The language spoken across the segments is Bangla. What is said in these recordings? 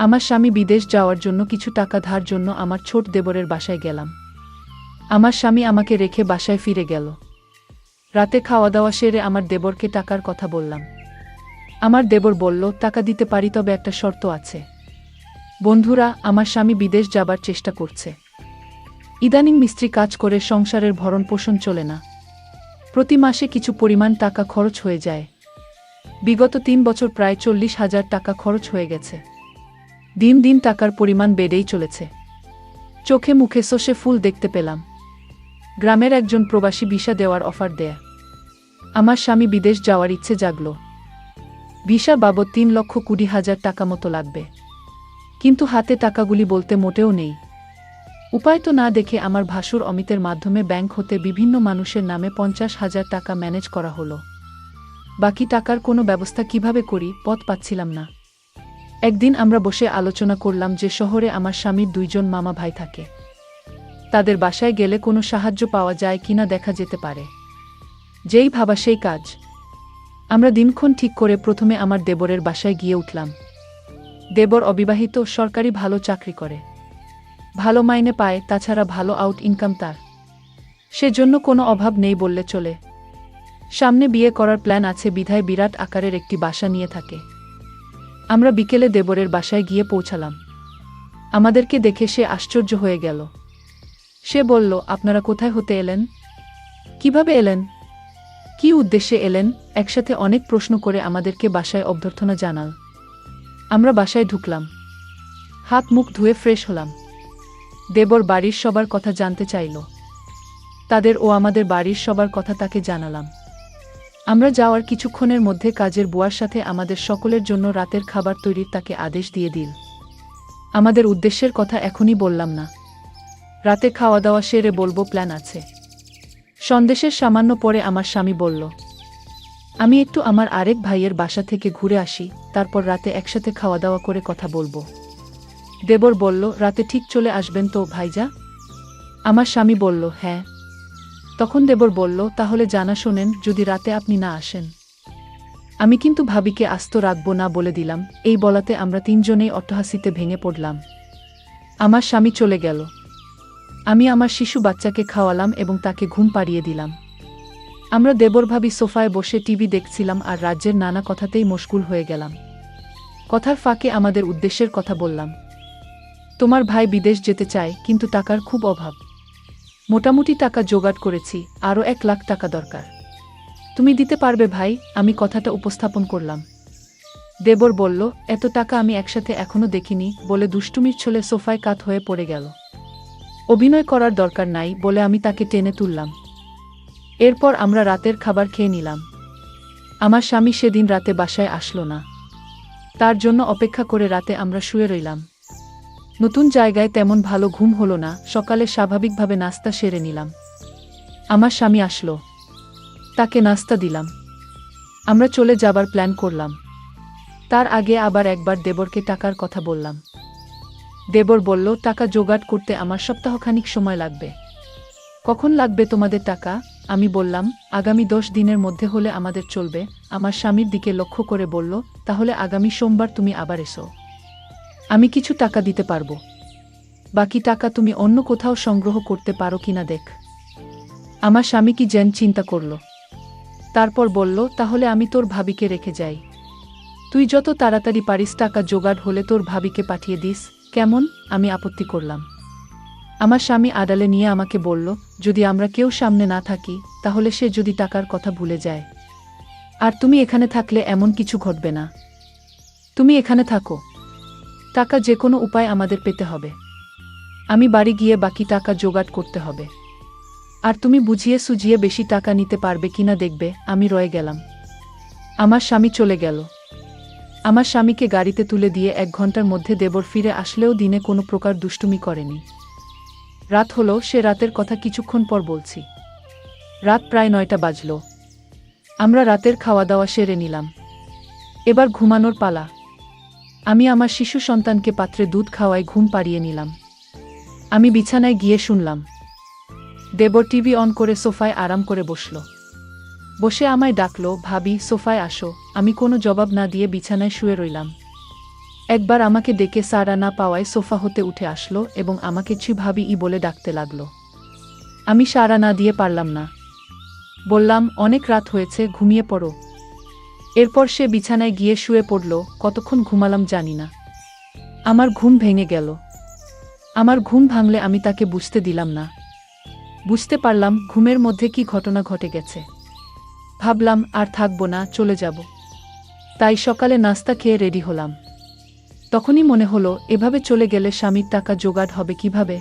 আমার স্বামী বিদেশ যাওয়ার জন্য কিছু টাকা ধার জন্য আমার ছোট দেবরের বাসায় গেলাম। আমার স্বামী আমাকে রেখে বাসায় ফিরে গেল। রাতে খাওয়া দাওয়া সেরে আমার দেবরকে টাকার কথা বললাম। আমার দেবর বলল, টাকা দিতে পারি, তবে একটা শর্ত আছে। বন্ধুরা, আমার স্বামী বিদেশ যাবার চেষ্টা করছে। ইদানিং মিস্ত্রি কাজ করে সংসারের ভরণ পোষণ চলে না। প্রতি মাসে কিছু পরিমাণ টাকা খরচ হয়ে যায়। বিগত ৩ বছর প্রায় ৪০,০০০ টাকা খরচ হয়ে গেছে। দিন দিন টাকার পরিমাণ বেড়েই চলেছে। চোখে মুখে শোষে ফুল দেখতে পেলাম। গ্রামের একজন প্রবাসী ভিসা দেওয়ার অফার দেয়। আমার স্বামী বিদেশ যাওয়ার ইচ্ছে জাগল। ভিসা বাবদ ৩,২০,০০০ টাকা মতো লাগবে, কিন্তু হাতে টাকাগুলি বলতে মোটেও নেই। উপায় তো না দেখে আমার ভাসুর অমিতের মাধ্যমে ব্যাংক হতে বিভিন্ন মানুষের নামে ৫০,০০০ টাকা ম্যানেজ করা হলো। বাকি টাকার কোনো ব্যবস্থা কিভাবে করি, পথ পাচ্ছিলাম না। একদিন আমরা বসে আলোচনা করলাম যে শহরে আমার স্বামীর ২ জন মামা ভাই থাকে। তাদের বাসায় গেলে কোনো সাহায্য পাওয়া যায় কিনা দেখা যেতে পারে। যেই ভাবা সেই কাজ। আমরা দিনক্ষণ ঠিক করে প্রথমে আমার দেবরের বাসায় গিয়ে উঠলাম। দেবর অবিবাহিত, সরকারি ভালো চাকরি করে, ভালো মাইনে পায়, তাছাড়া ভালো আউট ইনকাম তার। সেজন্য কোনো অভাব নেই বললে চলে। সামনে বিয়ে করার প্ল্যান আছে বিধায় বিরাট আকারের একটি বাসা নিয়ে থাকে। আমরা বিকেলে দেবরের বাসায় গিয়ে পৌঁছালাম। আমাদেরকে দেখে সে আশ্চর্য হয়ে গেল। সে বলল, আপনারা কোথায় হতে এলেন? কিভাবে এলেন? কি উদ্দেশ্যে এলেন? একসাথে অনেক প্রশ্ন করে আমাদেরকে বাসায় অভ্যর্থনা জানাল। আমরা বাসায় ঢুকলাম, হাত মুখ ধুয়ে ফ্রেশ হলাম। দেবর বাড়ির সবার কথা জানতে চাইল। তাদের ও আমাদের বাড়ির সবার কথা তাকে জানালাম। আমরা যাওয়ার কিছুক্ষণের মধ্যে কাজের বুয়ার সাথে আমাদের সকলের জন্য রাতের খাবার তৈরির তাকে আদেশ দিয়ে দিল। আমাদের উদ্দেশ্যের কথা এখনই বললাম না, রাতে খাওয়া দাওয়া সেরে বলবো, প্ল্যান আছে। সন্দেশের সামান্য পরে আমার স্বামী বলল, আমি একটু আমার আরেক ভাইয়ের বাসা থেকে ঘুরে আসি, তারপর রাতে একসাথে খাওয়া দাওয়া করে কথা বলবো। দেবর বলল, রাতে ঠিক চলে আসবেন তো ভাইজা? আমার স্বামী বলল, হ্যাঁ। তখন দেবর বলল, তাহলে জানা শোনেন, যদি রাতে আপনি না আসেন, আমি কিন্তু ভাবিকে আস্ত রাখবো না বলে দিলাম। এই বলাতে আমরা ৩ জনেই অট্টহাসিতে ভেঙে পড়লাম। আমার স্বামী চলে গেল। আমি আমার শিশু বাচ্চাকে খাওয়ালাম এবং তাকে ঘুম পাড়িয়ে দিলাম। আমরা দেবর ভাবি সোফায় বসে টিভি দেখছিলাম আর রাজ্যের নানা কথাতেই মশগুল হয়ে গেলাম। কথার ফাঁকে আমাদের উদ্দেশ্যের কথা বললাম। তোমার ভাই বিদেশ যেতে চায়, কিন্তু টাকার খুব অভাব। মোটামুটি টাকা জোগাড় করেছি, আরও ১,০০,০০০ টাকা দরকার। তুমি দিতে পারবে ভাই? আমি কথাটা উপস্থাপন করলাম। দেবর বলল, এত টাকা আমি একসাথে এখনো দেখিনি বলে দুষ্টুমির ছলে সোফায় কাত হয়ে পড়ে গেল। অভিনয় করার দরকার নাই বলে আমি তাকে টেনে তুললাম। এরপর আমরা রাতের খাবার খেয়ে নিলাম। আমার স্বামী সেদিন রাতে বাসায় আসলো না। তার জন্য অপেক্ষা করে রাতে আমরা শুয়ে রইলাম। নতুন জায়গায় তেমন ভালো ঘুম হলো না। সকালে স্বাভাবিকভাবে নাস্তা সেরে নিলাম। আমার স্বামী আসলো, তাকে নাস্তা দিলাম। আমরা চলে যাবার প্ল্যান করলাম। তার আগে আবার একবার দেবরকে টাকার কথা বললাম। দেবর বলল, টাকা জোগাড় করতে আমার সপ্তাহখানিক সময় লাগবে। কখন লাগবে তোমাদের টাকা? আমি বললাম, আগামী ১০ দিনের মধ্যে হলে আমাদের চলবে। আমার স্বামীর দিকে লক্ষ্য করে বলল, তাহলে আগামী সোমবার তুমি আবার এসো, আমি কিছু টাকা দিতে পারবো। বাকি টাকা তুমি অন্য কোথাও সংগ্রহ করতে পারো কিনা দেখ। আমার স্বামী কি যেন চিন্তা করল। তারপর বলল, তাহলে আমি তোর ভাবিকে রেখে যাই। তুই যত তাড়াতাড়ি পারিস টাকা জোগাড় হলে তোর ভাবিকে পাঠিয়ে দিস, কেমন? আমি আপত্তি করলাম। আমার স্বামী আড়ালে নিয়ে আমাকে বলল, যদি আমরা কেউ সামনে না থাকি, তাহলে সে যদি টাকার কথা ভুলে যায়। আর তুমি এখানে থাকলে এমন কিছু ঘটবে না। তুমি এখানে থাকো, টাকা যে কোনো উপায় আমাদের পেতে হবে। আমি বাড়ি গিয়ে বাকি টাকা জোগাড় করতে হবে। আর তুমি বুঝিয়ে সুঝিয়ে বেশি টাকা নিতে পারবে কিনা দেখবে। আমি রয়ে গেলাম। আমার স্বামী চলে গেল। আমার স্বামীকে গাড়িতে তুলে দিয়ে ১ ঘন্টার মধ্যে দেবর ফিরে আসলেও দিনে কোনো প্রকার দুষ্টুমি করেনি। রাত হলো, সে রাতের কথা কিছুক্ষণ পর বলছি। রাত প্রায় ৯টা বাজল। আমরা রাতের খাওয়া দাওয়া সেরে নিলাম। এবার ঘুমানোর পালা। আমি আমার শিশু সন্তানকে পাত্রে দুধ খাওয়ায় ঘুম পাড়িয়ে নিলাম। আমি বিছানায় গিয়ে শুনলাম দেবর টিভি অন করে সোফায় আরাম করে বসল। বসে আমায় ডাকল, ভাবি সোফায় আসো। আমি কোনো জবাব না দিয়ে বিছানায় শুয়ে রইলাম। একবার আমাকে ডেকে সাড়া না পাওয়ায় সোফা হতে উঠে আসলো এবং আমাকে ছি ভাবি বলে ডাকতে লাগলো। আমি সাড়া না দিয়ে পারলাম না। বললাম, অনেক রাত হয়েছে, ঘুমিয়ে পড়ো। এরপর সে বিছানায় গিয়ে শুয়ে পড়ল। কতক্ষণ ঘুমালাম জানি না। আমার ঘুম ভেঙে গেল। আমার ঘুম ভাঙলে আমি তাকে বুঝতে দিলাম না। বুঝতে পারলাম ঘুমের মধ্যে কি ঘটনা ঘটে গেছে। ভাবলাম আর থাকবো না, চলে যাব। তাই সকালে নাস্তা খেয়ে রেডি হলাম। তখনই মনে হলো, এভাবে চলে গেলে স্বামীর টাকা জোগাড় হবে কিভাবে।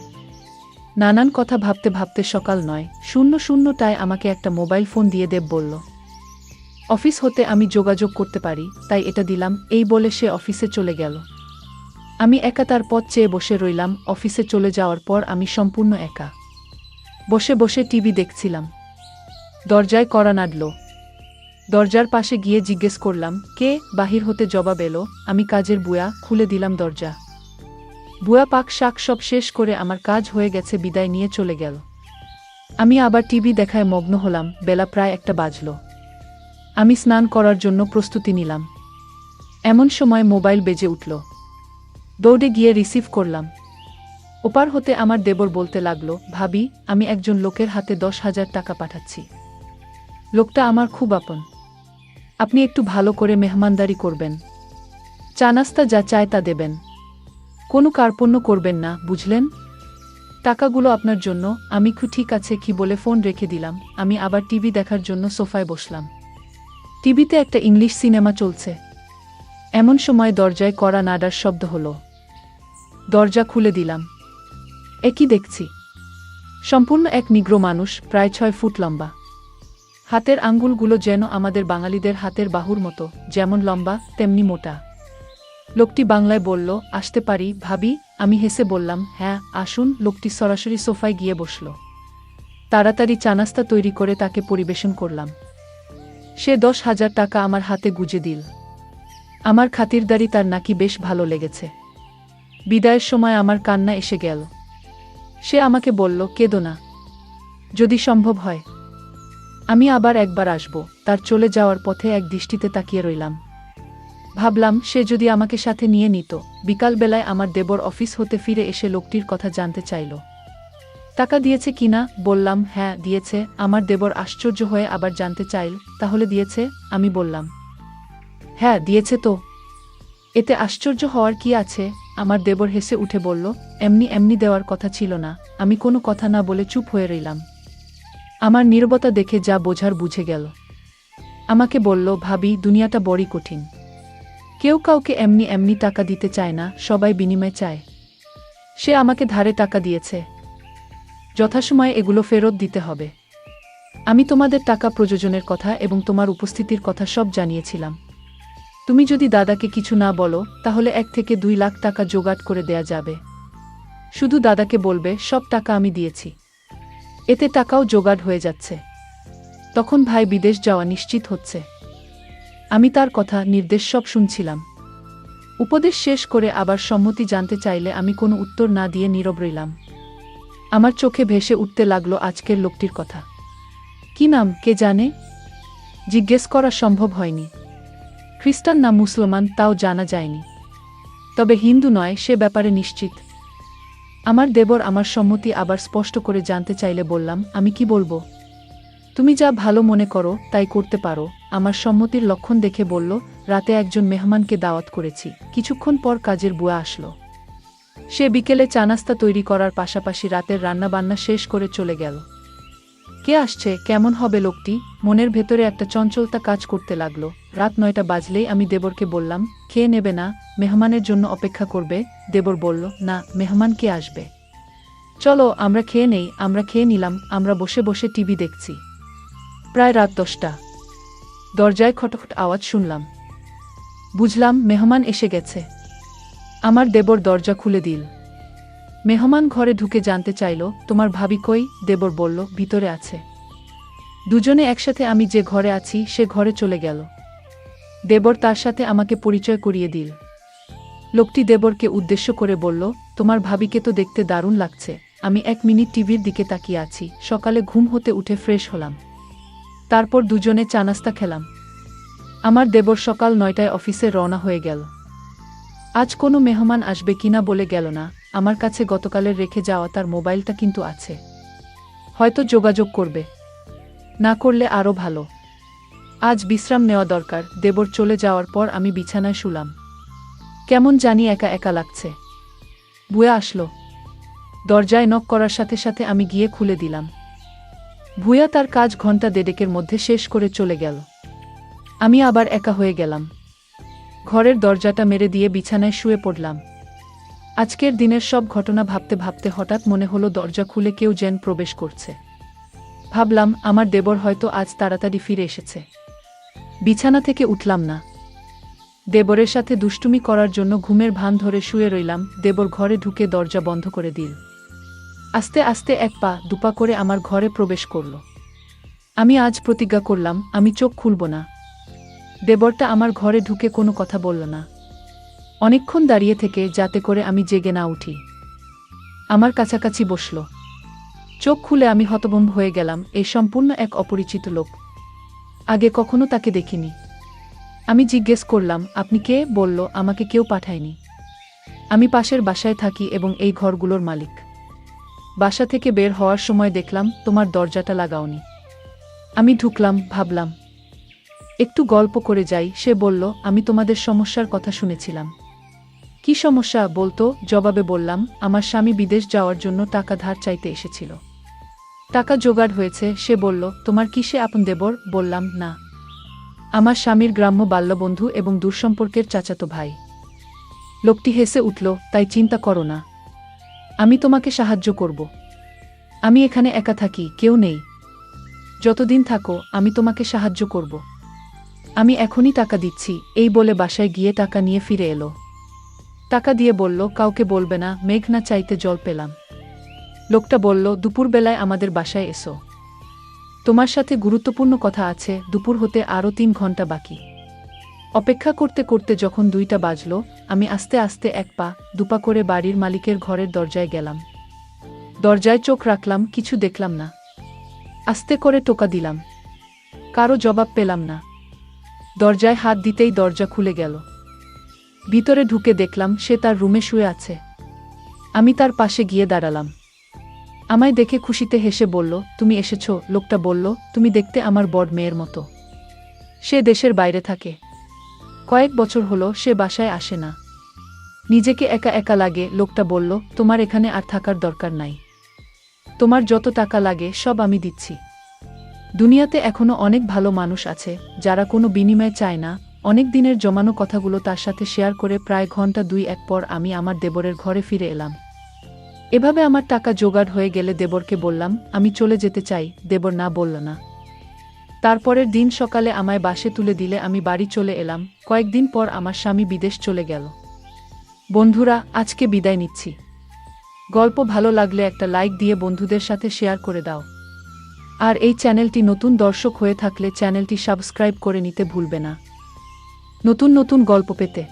নানান কথা ভাবতে ভাবতে সকাল ৯:০০টায় আমাকে একটা মোবাইল ফোন দিয়ে দেব বলল। অফিস হতে আমি যোগাযোগ করতে পারি, তাই এটা দিলাম। এই বলে সে অফিসে চলে গেল। আমি একা তার পথ চেয়ে বসে রইলাম। অফিসে চলে যাওয়ার পর আমি সম্পূর্ণ একা বসে বসে টিভি দেখছিলাম। দরজায় কড়া নাড়ল। দরজার পাশে গিয়ে জিজ্ঞেস করলাম, কে? বাহির হতে জবাব এলো, আমি কাজের বুয়া। খুলে দিলাম দরজা। বুয়া পাক শাক সব শেষ করে আমার কাজ হয়ে গেছে বিদায় নিয়ে চলে গেল। আমি আবার টিভি দেখায় মগ্ন হলাম। বেলা প্রায় ১টা বাজল। আমি স্নান করার জন্য প্রস্তুতি নিলাম। এমন সময় মোবাইল বেজে উঠল। দৌড়ে গিয়ে রিসিভ করলাম। ওপার হতে আমার দেবর বলতে লাগলো, ভাবি, আমি একজন লোকের হাতে ১০,০০০ টাকা পাঠাচ্ছি। লোকটা আমার খুব আপন। আপনি একটু ভালো করে মেহমানদারি করবেন। চা নাস্তা যা চায় তা দেবেন। কোনো কার্পণ্য করবেন না, বুঝলেন? টাকাগুলো আপনার জন্য। আমি ঠিক আছে কি বলে ফোন রেখে দিলাম। আমি আবার টিভি দেখার জন্য সোফায় বসলাম। টিভিতে একটা ইংলিশ সিনেমা চলছে। এমন সময় দরজায় কড়া নাড়ার শব্দ হলো। দরজা খুলে দিলাম। একই দেখছি। সম্পূর্ণ এক নিগ্রো মানুষ, প্রায় ৬ ফুট লম্বা। হাতের আঙ্গুলগুলো যেন আমাদের বাঙালিদের হাতের বাহুর মতো, যেমন লম্বা তেমনি মোটা। লোকটি বাংলায় বলল, আসতে পারি ভাবি? আমি হেসে বললাম, হ্যাঁ আসুন। লোকটি সরাসরি সোফায় গিয়ে বসল। তাড়াতাড়ি চা নাস্তা তৈরি করে তাকে পরিবেশন করলাম। সে ১০,০০০ টাকা আমার হাতে গুজে দিল। আমার খাতিরদারি তার নাকি বেশ ভালো লেগেছে। বিদায়ের সময় আমার কান্না এসে গেল। সে আমাকে বলল, কেঁদো না, যদি সম্ভব হয় আমি আবার একবার আসব। তার চলে যাওয়ার পথে এক দৃষ্টিতে তাকিয়ে রইলাম। ভাবলাম, সে যদি আমাকে সাথে নিয়ে নিত। বিকালবেলায় আমার দেবর অফিস হতে ফিরে এসে লোকটির কথা জানতে চাইল। টাকা দিয়েছে কিনা? বললাম, হ্যাঁ দিয়েছে। আমার দেবর আশ্চর্য হয়ে আবার জানতে চাইল, তাহলে দিয়েছে? আমি বললাম, হ্যাঁ দিয়েছে তো। এতে আশ্চর্য হওয়ার কি আছে? আমার দেবর হেসে উঠে বলল, এমনি এমনি দেওয়ার কথা ছিল না। আমি কোনো কথা না বলে চুপ হয়ে রইলাম। আমার নীরবতা দেখে যা বোঝার বুঝে গেল। আমাকে বলল, ভাবি, দুনিয়াটা বড়ই কঠিন। কেউ কাউকে এমনি এমনি টাকা দিতে চায় না, সবাই বিনিময় চায়। সে আমাকে ধারে টাকা দিয়েছে, যথাসময়ে এগুলো ফেরত দিতে হবে। আমি তোমাদের টাকা প্রযোজনের কথা এবং তোমার উপস্থিতির কথা সব জানিয়েছিলাম। তুমি যদি দাদাকে কিছু না বলো, তাহলে ১ থেকে ২ লাখ টাকা জোগাড় করে দেয়া যাবে। শুধু দাদাকে বলবে সব টাকা আমি দিয়েছি। এতে টাকাও জোগাড় হয়ে যাচ্ছে। তখন ভাই বিদেশ যাওয়া নিশ্চিত হচ্ছে। আমি তার কথা নির্দেশ সব শুনছিলাম। উপদেশ শেষ করে আবার সম্মতি জানতে চাইলে আমি কোনো উত্তর না দিয়ে নীরব রইলাম। আমার চোখে ভেসে উঠতে লাগলো আজকের লোকটির কথা। কি নাম কে জানে? জিজ্ঞেস করা সম্ভব হয়নি। খ্রিস্টান না মুসলমান তাও জানা যায়নি। তবে হিন্দু নয় সে ব্যাপারে নিশ্চিত। আমার দেবর আমার সম্মতি আবার স্পষ্ট করে জানতে চাইলে বললাম, আমি কি বলবো? তুমি যা ভালো মনে করো তাই করতে পারো। আমার সম্মতির লক্ষণ দেখে বলল, রাতে একজন মেহমানকে দাওয়াত করেছি। কিছুক্ষণ পর কাজের বুয়া আসলো। সে বিকেলে চা নাস্তা তৈরি করার পাশাপাশি রাতের রান্নাবান্না শেষ করে চলে গেল। কে আসছে, কেমন হবে লোকটি? মনের ভেতরে একটা চঞ্চলতা কাজ করতে লাগলো। রাত ৯টা বাজলেই আমি দেবরকে বললাম, খেয়ে নেবে না? মেহমানের জন্য অপেক্ষা করবে? দেবর বলল, না, মেহমান কে আসবে? চলো আমরা খেয়ে নেই। আমরা খেয়ে নিলাম। আমরা বসে বসে টিভি দেখছি। প্রায় রাত ১০টা। দরজায় খটখট আওয়াজ শুনলাম। বুঝলাম মেহমান এসে গেছে। আমার দেবর দরজা খুলে দিল। মেহমান ঘরে ঢুকে জানতে চাইল, তোমার ভাবি কই? দেবর বলল, ভিতরে আছে। দুজনে একসাথে আমি যে ঘরে আছি সে ঘরে চলে গেল। দেবর তার সাথে আমাকে পরিচয় করিয়ে দিল। লোকটি দেবরকে উদ্দেশ্য করে বলল, তোমার ভাবিকে তো দেখতে দারুণ লাগছে। আমি ১ মিনিট টিভির দিকে তাকিয়ে আছি। সকালে ঘুম হতে উঠে ফ্রেশ হলাম। তারপর দুজনে চা নাস্তা খেলাম। আমার দেবর সকাল ৯টায় অফিসে রওনা হয়ে গেল। আজ কোনো মেহমান আসবে কিনা বলে গেল না। আমার কাছে গতকালের রেখে যাওয়া তার মোবাইলটা কিন্তু আছে, হয়তো যোগাযোগ করবে, না করলে আরও ভালো। আজ বিশ্রাম নেওয়া দরকার। দেবর চলে যাওয়ার পর আমি বিছানায় শুলাম। কেমন জানি একা একা লাগছে। ভুয়া আসলো। দরজায় নক করার সাথে সাথে আমি গিয়ে খুলে দিলাম। ভুয়া তার কাজ ঘন্টা দেড়েকের মধ্যে শেষ করে চলে গেল। আমি আবার একা হয়ে গেলাম। ঘরের দরজাটা মেরে দিয়ে বিছানায় শুয়ে পড়লাম। আজকের দিনের সব ঘটনা ভাবতে ভাবতে হঠাৎ মনে হলো দরজা খুলে কেউ যেন প্রবেশ করছে। ভাবলাম আমার দেবর হয়তো আজ তাড়াতাড়ি ফিরে এসেছে। বিছানা থেকে উঠলাম না। দেবরের সাথে দুষ্টুমি করার জন্য ঘুমের ভান ধরে শুয়ে রইলাম। দেবর ঘরে ঢুকে দরজা বন্ধ করে দিল। আস্তে আস্তে এক পা দুপা করে আমার ঘরে প্রবেশ করল। আমি আজ প্রতিজ্ঞা করলাম আমি চোখ খুলব না। দেবরটা আমার ঘরে ঢুকে কোনো কথা বলল না। অনেকক্ষণ দাঁড়িয়ে থেকে যাতে করে আমি জেগে না উঠি আমার কাছাকাছি বসল। চোখ খুলে আমি হতভম্ব হয়ে গেলাম। এই সম্পূর্ণ এক অপরিচিত লোক। আগে কখনো তাকে দেখিনি। আমি জিজ্ঞেস করলাম আপনি কে? বলল আমাকে কেউ পাঠায়নি। আমি পাশের বাসায় থাকি এবং এই ঘরগুলোর মালিক। বাসা থেকে বের হওয়ার সময় দেখলাম তোমার দরজাটা লাগাওনি। আমি ঢুকলাম, ভাবলাম একটু গল্প করে যাই। সে বলল আমি তোমাদের সমস্যার কথা শুনেছিলাম। কি সমস্যা বলতো? জবাবে বললাম আমার স্বামী বিদেশ যাওয়ার জন্য টাকা ধার চাইতে এসেছিল। টাকা জোগাড় হয়েছে। সে বলল তোমার কি সে আপন দেবর? বললাম না, আমার স্বামীর গ্রাম্য বাল্যবন্ধু এবং দূরসম্পর্কের চাচাতো ভাই। লোকটি হেসে উঠল, তাই চিন্তা করো না, আমি তোমাকে সাহায্য করব। আমি এখানে একা থাকি, কেউ নেই। যতদিন থাকো আমি তোমাকে সাহায্য করব। আমি এখনই টাকা দিচ্ছি। এই বলে বাসায় গিয়ে টাকা নিয়ে ফিরে এলো। টাকা দিয়ে বলল কাউকে বলবে না। মেঘ না চাইতে জল পেলাম। লোকটা বলল দুপুরবেলায় আমাদের বাসায় এসো, তোমার সাথে গুরুত্বপূর্ণ কথা আছে। দুপুর হতে আরও 3 ঘন্টা বাকি। অপেক্ষা করতে করতে যখন 2টা বাজল, আমি আস্তে আস্তে এক পা দুপা করে বাড়ির মালিকের ঘরের দরজায় গেলাম। দরজায় চোখ রাখলাম, কিছু দেখলাম না। আস্তে করে টোকা দিলাম, কারো জবাব পেলাম না। দরজায় হাত দিতেই দরজা খুলে গেল। ভিতরে ঢুকে দেখলাম সে তার রুমে শুয়ে আছে। আমি তার পাশে গিয়ে দাঁড়ালাম। আমায় দেখে খুশিতে হেসে বলল তুমি এসেছো। লোকটা বলল তুমি দেখতে আমার বড় মেয়ের মতো। সে দেশের বাইরে থাকে। কয়েক বছর হলো সে বাসায় আসে না। নিজেকে একা একা লাগে। লোকটা বলল তোমার এখানে আর থাকার দরকার নাই। তোমার যত টাকা লাগে সব আমি দিচ্ছি। দুনিয়াতে এখনো অনেক ভালো মানুষ আছে যারা কোনো বিনিময় চায় না। অনেক দিনের জমানো কথাগুলো তার সাথে শেয়ার করে প্রায় ঘন্টা 2-1 পর আমি আমার দেবরের ঘরে ফিরে এলাম। এভাবে আমার টাকা জোগাড় হয়ে গেলে দেবরকে বললাম আমি চলে যেতে চাই। দেবর না বলল না। তারপরের দিন সকালে আমায় বাসে তুলে দিলে আমি বাড়ি চলে এলাম। কয়েকদিন পর আমার স্বামী বিদেশ চলে গেল। বন্ধুরা, আজকে বিদায় নিচ্ছি। গল্প ভালো লাগলে একটা লাইক দিয়ে বন্ধুদের সাথে শেয়ার করে দাও। আর এই চ্যানেলটি নতুন দর্শক হয়ে থাকলে চ্যানেলটি সাবস্ক্রাইব করে নিতে ভুলবে না নতুন নতুন গল্প পেতে।